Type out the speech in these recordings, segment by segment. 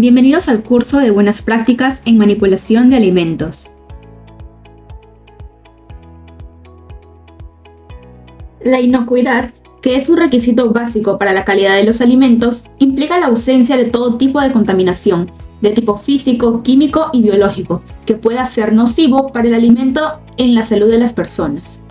Bienvenidos al curso de Buenas Prácticas en Manipulación de Alimentos. La inocuidad, que es un requisito básico para la calidad de los alimentos, implica la ausencia de todo tipo de contaminación, de tipo físico, químico y biológico, que pueda ser nocivo para el alimento en la salud de las personas.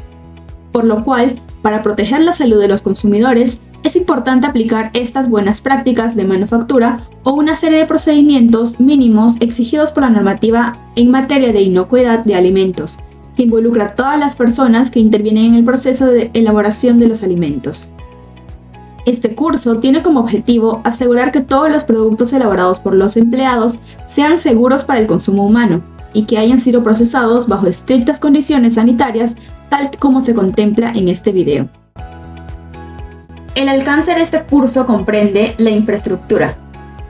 Por lo cual, para proteger la salud de los consumidores, es importante aplicar estas buenas prácticas de manufactura o una serie de procedimientos mínimos exigidos por la normativa en materia de inocuidad de alimentos, que involucra a todas las personas que intervienen en el proceso de elaboración de los alimentos. Este curso tiene como objetivo asegurar que todos los productos elaborados por los empleados sean seguros para el consumo humano y que hayan sido procesados bajo estrictas condiciones sanitarias, tal como se contempla en este video. El alcance de este curso comprende la infraestructura,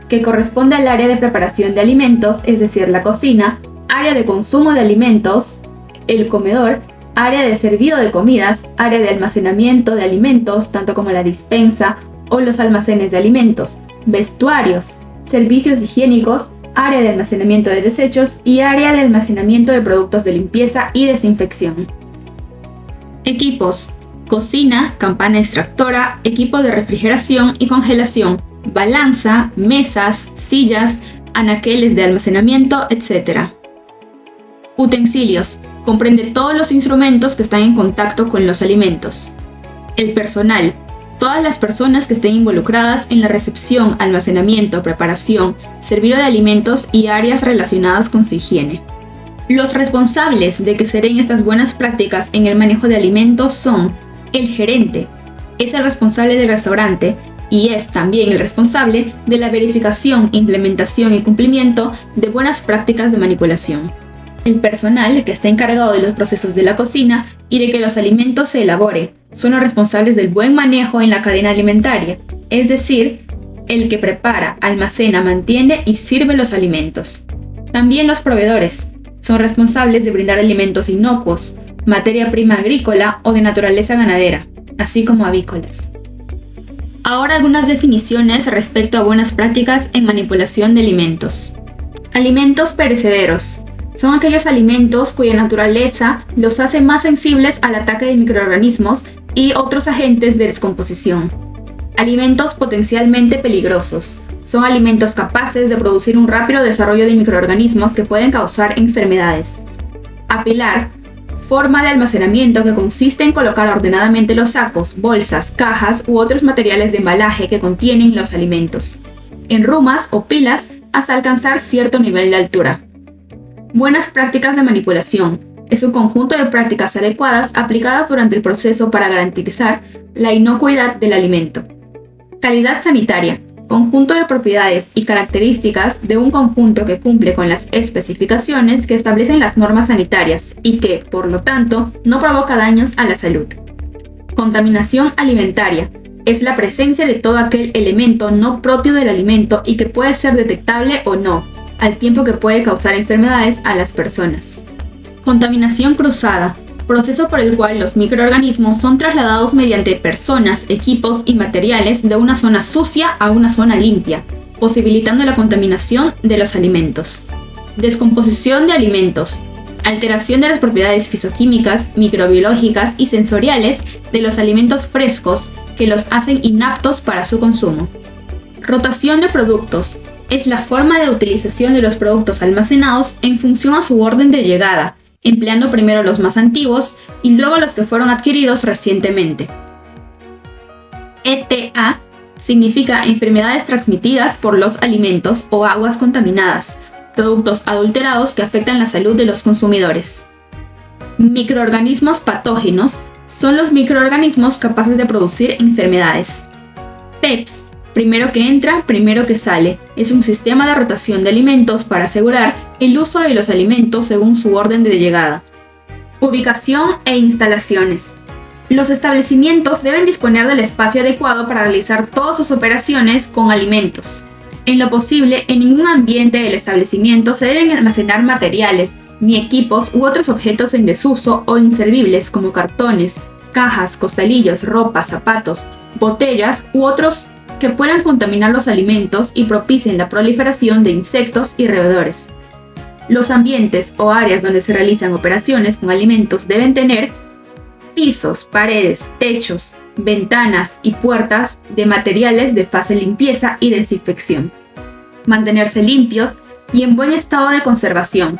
que corresponde al área de preparación de alimentos, es decir, la cocina, área de consumo de alimentos, el comedor, área de servido de comidas, área de almacenamiento de alimentos, tanto como la dispensa o los almacenes de alimentos, vestuarios, servicios higiénicos, área de almacenamiento de desechos y área de almacenamiento de productos de limpieza y desinfección. Equipos: cocina, campana extractora, equipo de refrigeración y congelación, balanza, mesas, sillas, anaqueles de almacenamiento, etc. Utensilios: comprende todos los instrumentos que están en contacto con los alimentos. El personal: todas las personas que estén involucradas en la recepción, almacenamiento, preparación, servicio de alimentos y áreas relacionadas con su higiene. Los responsables de que se den estas buenas prácticas en el manejo de alimentos son el gerente, es el responsable del restaurante y es también el responsable de la verificación, implementación y cumplimiento de buenas prácticas de manipulación. El personal que está encargado de los procesos de la cocina y de que los alimentos se elaboren son los responsables del buen manejo en la cadena alimentaria, es decir, el que prepara, almacena, mantiene y sirve los alimentos. También los proveedores son responsables de brindar alimentos inocuos, materia prima agrícola o de naturaleza ganadera, así como avícolas. Ahora algunas definiciones respecto a buenas prácticas en manipulación de alimentos. Alimentos perecederos son aquellos alimentos cuya naturaleza los hace más sensibles al ataque de microorganismos y otros agentes de descomposición. Alimentos potencialmente peligrosos son alimentos capaces de producir un rápido desarrollo de microorganismos que pueden causar enfermedades. Apilar: forma de almacenamiento que consiste en colocar ordenadamente los sacos, bolsas, cajas u otros materiales de embalaje que contienen los alimentos en rumas o pilas hasta alcanzar cierto nivel de altura. Buenas prácticas de manipulación es un conjunto de prácticas adecuadas aplicadas durante el proceso para garantizar la inocuidad del alimento. Calidad sanitaria: conjunto de propiedades y características de un conjunto que cumple con las especificaciones que establecen las normas sanitarias y que, por lo tanto, no provoca daños a la salud. Contaminación alimentaria: es la presencia de todo aquel elemento no propio del alimento y que puede ser detectable o no, al tiempo que puede causar enfermedades a las personas. Contaminación cruzada: proceso por el cual los microorganismos son trasladados mediante personas, equipos y materiales de una zona sucia a una zona limpia, posibilitando la contaminación de los alimentos. Descomposición de alimentos: alteración de las propiedades fisoquímicas, microbiológicas y sensoriales de los alimentos frescos que los hacen inaptos para su consumo. Rotación de productos: es la forma de utilización de los productos almacenados en función a su orden de llegada, empleando primero los más antiguos y luego los que fueron adquiridos recientemente. ETA significa enfermedades transmitidas por los alimentos o aguas contaminadas, productos adulterados que afectan la salud de los consumidores. Microorganismos patógenos son los microorganismos capaces de producir enfermedades. PEPS: primero que entra, primero que sale. Es un sistema de rotación de alimentos para asegurar el uso de los alimentos según su orden de llegada. Ubicación e instalaciones: los establecimientos deben disponer del espacio adecuado para realizar todas sus operaciones con alimentos. En lo posible, en ningún ambiente del establecimiento se deben almacenar materiales, ni equipos u otros objetos en desuso o inservibles como cartones, cajas, costalillos, ropa, zapatos, botellas u otros que puedan contaminar los alimentos y propicien la proliferación de insectos y roedores. Los ambientes o áreas donde se realizan operaciones con alimentos deben tener pisos, paredes, techos, ventanas y puertas de materiales de fácil limpieza y desinfección. Mantenerse limpios y en buen estado de conservación.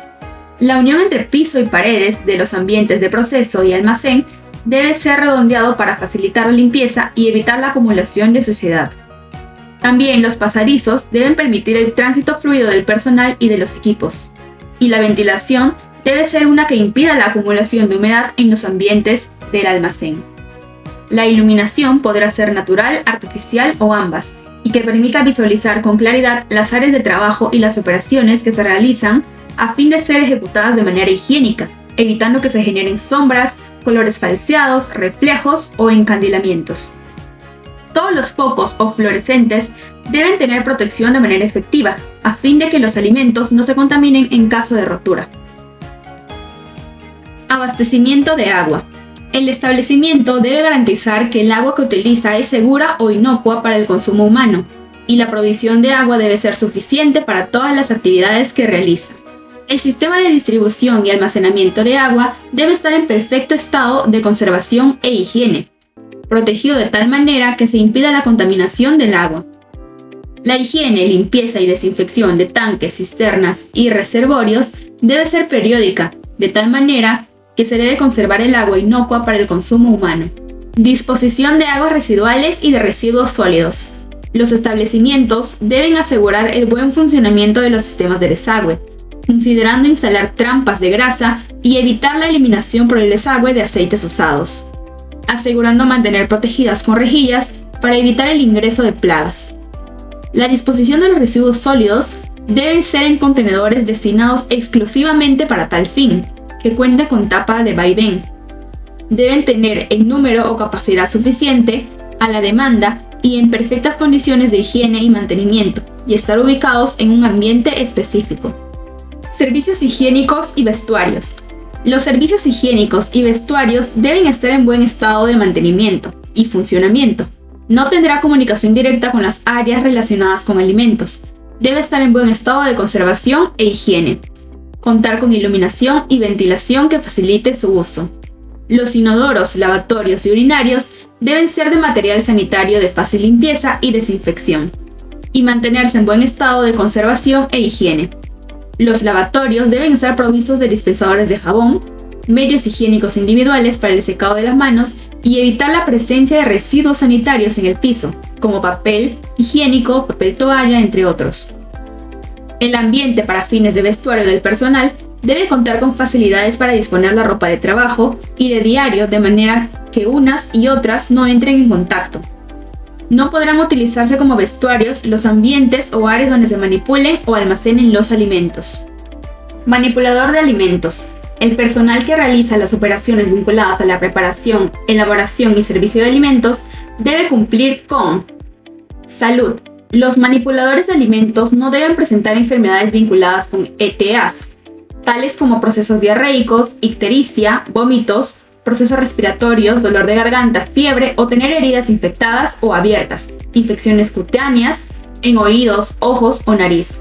La unión entre piso y paredes de los ambientes de proceso y almacén debe ser redondeado para facilitar la limpieza y evitar la acumulación de suciedad. También los pasadizos deben permitir el tránsito fluido del personal y de los equipos. Y la ventilación debe ser una que impida la acumulación de humedad en los ambientes del almacén. La iluminación podrá ser natural, artificial o ambas, y que permita visualizar con claridad las áreas de trabajo y las operaciones que se realizan a fin de ser ejecutadas de manera higiénica, evitando que se generen sombras, colores falseados, reflejos o encandilamientos. Todos los focos o fluorescentes deben tener protección de manera efectiva, a fin de que los alimentos no se contaminen en caso de rotura. Abastecimiento de agua. El establecimiento debe garantizar que el agua que utiliza es segura o inocua para el consumo humano, y la provisión de agua debe ser suficiente para todas las actividades que realiza. El sistema de distribución y almacenamiento de agua debe estar en perfecto estado de conservación e higiene, protegido de tal manera que se impida la contaminación del agua. La higiene, limpieza y desinfección de tanques, cisternas y reservorios debe ser periódica, de tal manera que se debe conservar el agua inocua para el consumo humano. Disposición de aguas residuales y de residuos sólidos. Los establecimientos deben asegurar el buen funcionamiento de los sistemas de desagüe, considerando instalar trampas de grasa y evitar la eliminación por el desagüe de aceites usados, asegurando mantener protegidas con rejillas para evitar el ingreso de plagas. La disposición de los residuos sólidos deben ser en contenedores destinados exclusivamente para tal fin, que cuente con tapa de vaivén. Deben tener en número o capacidad suficiente a la demanda y en perfectas condiciones de higiene y mantenimiento, y estar ubicados en un ambiente específico. Servicios higiénicos y vestuarios. Los servicios higiénicos y vestuarios deben estar en buen estado de mantenimiento y funcionamiento. No tendrá comunicación directa con las áreas relacionadas con alimentos. Debe estar en buen estado de conservación e higiene. Contar con iluminación y ventilación que facilite su uso. Los inodoros, lavatorios y urinarios deben ser de material sanitario de fácil limpieza y desinfección, y mantenerse en buen estado de conservación e higiene. Los lavatorios deben estar provistos de dispensadores de jabón, medios higiénicos individuales para el secado de las manos y evitar la presencia de residuos sanitarios en el piso, como papel higiénico, papel toalla, entre otros. El ambiente para fines de vestuario del personal debe contar con facilidades para disponer la ropa de trabajo y de diario de manera que unas y otras no entren en contacto. No podrán utilizarse como vestuarios los ambientes o áreas donde se manipulen o almacenen los alimentos. Manipulador de alimentos. El personal que realiza las operaciones vinculadas a la preparación, elaboración y servicio de alimentos debe cumplir con salud. Los manipuladores de alimentos no deben presentar enfermedades vinculadas con ETAs, tales como procesos diarreicos, ictericia, vómitos, procesos respiratorios, dolor de garganta, fiebre o tener heridas infectadas o abiertas, infecciones cutáneas en oídos, ojos o nariz.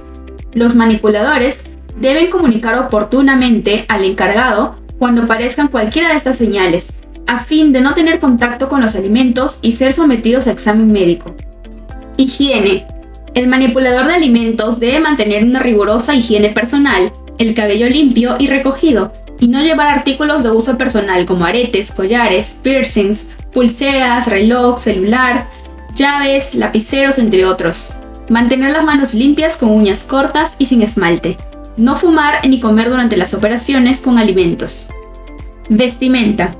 Los manipuladores deben comunicar oportunamente al encargado cuando aparezcan cualquiera de estas señales, a fin de no tener contacto con los alimentos y ser sometidos a examen médico. Higiene. El manipulador de alimentos debe mantener una rigurosa higiene personal, el cabello limpio y recogido, y no llevar artículos de uso personal como aretes, collares, piercings, pulseras, reloj, celular, llaves, lapiceros, entre otros. Mantener las manos limpias con uñas cortas y sin esmalte. No fumar ni comer durante las operaciones con alimentos. Vestimenta.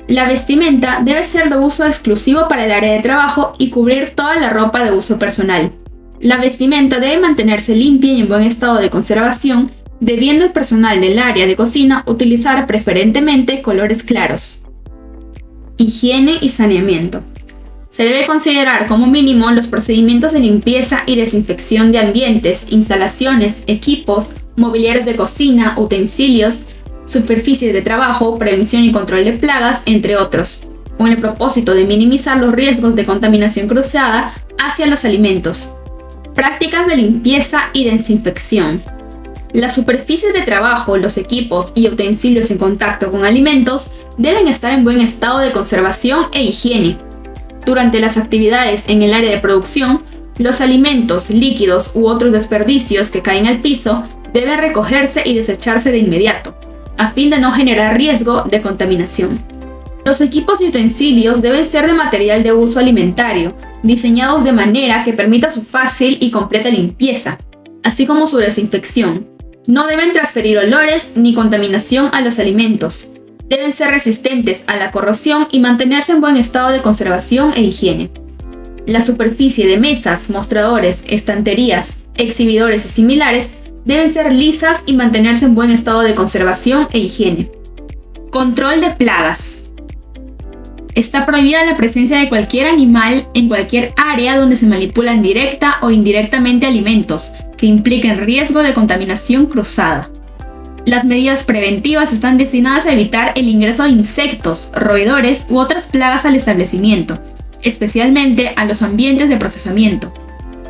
La vestimenta debe ser de uso exclusivo para el área de trabajo y cubrir toda la ropa de uso personal. La vestimenta debe mantenerse limpia y en buen estado de conservación, debiendo el personal del área de cocina utilizar preferentemente colores claros. Higiene y saneamiento. Se debe considerar como mínimo los procedimientos de limpieza y desinfección de ambientes, instalaciones, equipos, mobiliarios de cocina, utensilios, superficies de trabajo, prevención y control de plagas, entre otros, con el propósito de minimizar los riesgos de contaminación cruzada hacia los alimentos. Prácticas de limpieza y desinfección. Las superficies de trabajo, los equipos y utensilios en contacto con alimentos deben estar en buen estado de conservación e higiene. Durante las actividades en el área de producción, los alimentos, líquidos u otros desperdicios que caen al piso deben recogerse y desecharse de inmediato, a fin de no generar riesgo de contaminación. Los equipos y utensilios deben ser de material de uso alimentario, diseñados de manera que permita su fácil y completa limpieza, así como su desinfección. No deben transferir olores ni contaminación a los alimentos. Deben ser resistentes a la corrosión y mantenerse en buen estado de conservación e higiene. La superficie de mesas, mostradores, estanterías, exhibidores y similares deben ser lisas y mantenerse en buen estado de conservación e higiene. Control de plagas. Está prohibida la presencia de cualquier animal en cualquier área donde se manipulan directa o indirectamente alimentos que impliquen riesgo de contaminación cruzada. Las medidas preventivas están destinadas a evitar el ingreso de insectos, roedores u otras plagas al establecimiento, especialmente a los ambientes de procesamiento.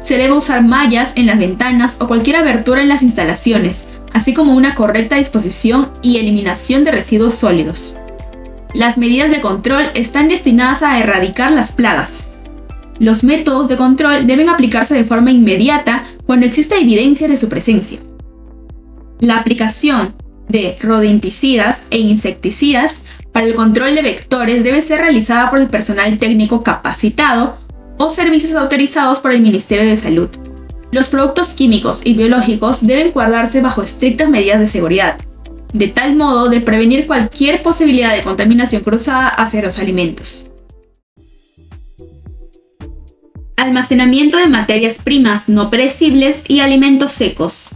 Se debe usar mallas en las ventanas o cualquier abertura en las instalaciones, así como una correcta disposición y eliminación de residuos sólidos. Las medidas de control están destinadas a erradicar las plagas. Los métodos de control deben aplicarse de forma inmediata cuando exista evidencia de su presencia. La aplicación de rodenticidas e insecticidas para el control de vectores debe ser realizada por el personal técnico capacitado o servicios autorizados por el Ministerio de Salud. Los productos químicos y biológicos deben guardarse bajo estrictas medidas de seguridad, de tal modo de prevenir cualquier posibilidad de contaminación cruzada hacia los alimentos. Almacenamiento de materias primas no perecibles y alimentos secos.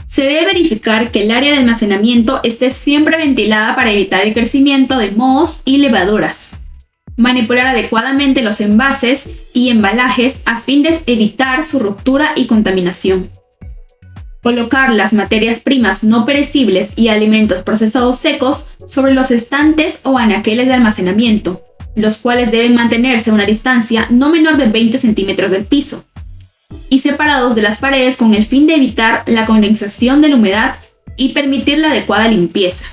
Se debe verificar que el área de almacenamiento esté siempre ventilada para evitar el crecimiento de mohos y levaduras. Manipular adecuadamente los envases y embalajes a fin de evitar su ruptura y contaminación. Colocar las materias primas no perecibles y alimentos procesados secos sobre los estantes o anaqueles de almacenamiento, los cuales deben mantenerse a una distancia no menor de 20 centímetros del piso, y separados de las paredes con el fin de evitar la condensación de la humedad y permitir la adecuada limpieza.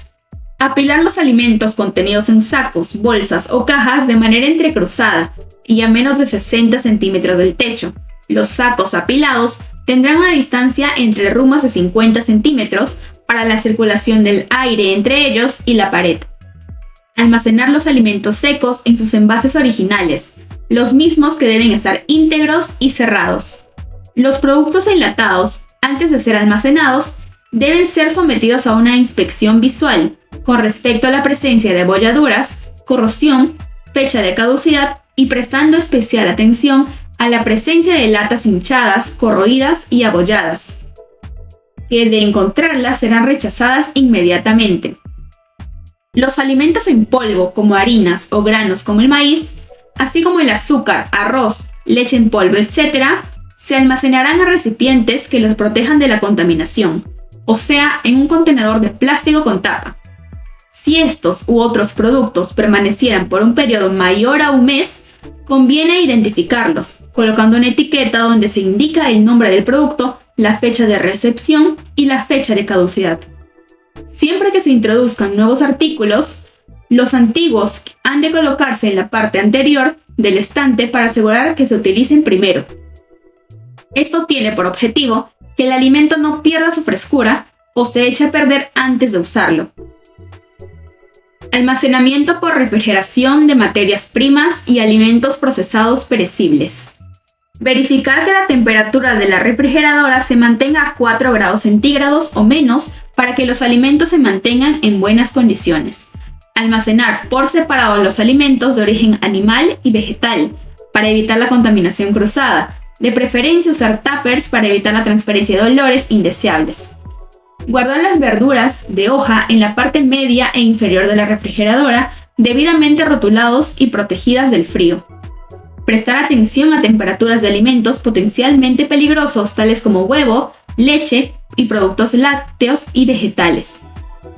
Apilar los alimentos contenidos en sacos, bolsas o cajas de manera entrecruzada y a menos de 60 centímetros del techo. Los sacos apilados tendrán una distancia entre rumas de 50 centímetros para la circulación del aire entre ellos y la pared. Almacenar los alimentos secos en sus envases originales, los mismos que deben estar íntegros y cerrados. Los productos enlatados, antes de ser almacenados, deben ser sometidos a una inspección visual con respecto a la presencia de abolladuras, corrosión, fecha de caducidad y prestando especial atención a la presencia de latas hinchadas, corroídas y abolladas, que de encontrarlas serán rechazadas inmediatamente. Los alimentos en polvo, como harinas o granos como el maíz, así como el azúcar, arroz, leche en polvo, etc., se almacenarán en recipientes que los protejan de la contaminación, o sea, en un contenedor de plástico con tapa. Si estos u otros productos permanecieran por un periodo mayor a un mes, conviene identificarlos, colocando una etiqueta donde se indica el nombre del producto, la fecha de recepción y la fecha de caducidad. Siempre que se introduzcan nuevos artículos, los antiguos han de colocarse en la parte anterior del estante para asegurar que se utilicen primero. Esto tiene por objetivo que el alimento no pierda su frescura o se eche a perder antes de usarlo. Almacenamiento por refrigeración de materias primas y alimentos procesados perecibles. Verificar que la temperatura de la refrigeradora se mantenga a 4 grados centígrados o menos para que los alimentos se mantengan en buenas condiciones. Almacenar por separado los alimentos de origen animal y vegetal para evitar la contaminación cruzada. De preferencia usar tuppers para evitar la transferencia de olores indeseables. Guardar las verduras de hoja en la parte media e inferior de la refrigeradora, debidamente rotulados y protegidas del frío. Prestar atención a temperaturas de alimentos potencialmente peligrosos tales como huevo, leche y productos lácteos y vegetales.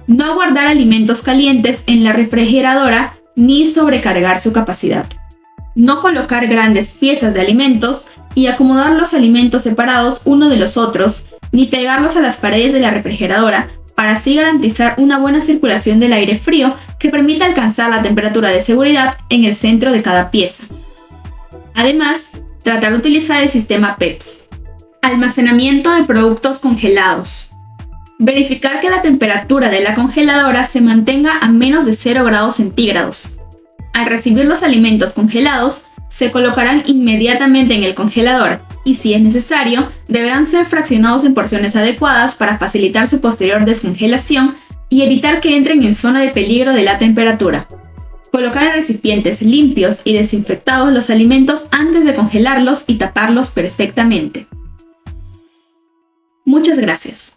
No guardar alimentos calientes en la refrigeradora ni sobrecargar su capacidad. No colocar grandes piezas de alimentos y acomodar los alimentos separados uno de los otros, ni pegarlos a las paredes de la refrigeradora, para así garantizar una buena circulación del aire frío que permita alcanzar la temperatura de seguridad en el centro de cada pieza. Además, tratar de utilizar el sistema PEPS. Almacenamiento de productos congelados. Verificar que la temperatura de la congeladora se mantenga a menos de 0 grados centígrados. Al recibir los alimentos congelados, se colocarán inmediatamente en el congelador y, si es necesario, deberán ser fraccionados en porciones adecuadas para facilitar su posterior descongelación y evitar que entren en zona de peligro de la temperatura. Colocar en recipientes limpios y desinfectados los alimentos antes de congelarlos y taparlos perfectamente. Muchas gracias.